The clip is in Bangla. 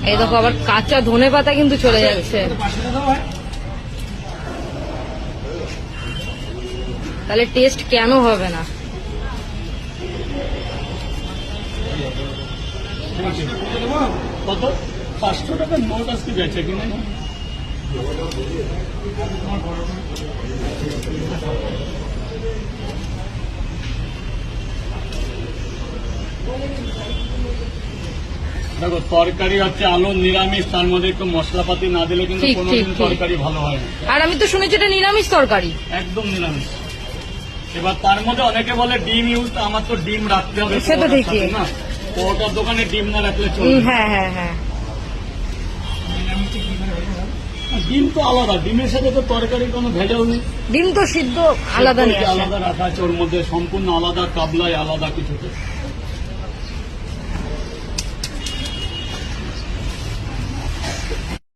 এই দেখো আবার কাঁচা ধনে পাতা কিন্তু চলে যাচ্ছে। তাহলে টেস্ট কেন হবে না? কত 500 টাকার নোট আজকে বেচে কিনা? দেখো তরকারি হচ্ছে আলু নিরামিষ, তার মধ্যে একটু মশলাপাতি না দিলে কিন্তু ঠিক, কোনোদিন ঠিক, ঠিক। তরকারি ভালো হয় না। আর আমি তো শুনেছি এটা নিরামিষ তরকারি। একদম নিরামিষ। এবার তার মধ্যে অনেকে বলে ডিম ইউজ, আমার তো ডিম রাখতে হবে সে তো পরোটার ঠিকই। সাথে না, পরোটার দোকানে ডিম না রাখলে চলবে। হ্যাঁ হ্যাঁ হ্যাঁ। ডিম তো আলাদা, ডিমের সাথে তো তরকারি কোনো ভেজাল নেই। ডিম তো সিদ্ধ আলাদা নিয়ে আসে। আলাদা রাখা আছে ওর মধ্যে, সম্পূর্ণ আলাদা কাবলায় আলাদা কিছুতে।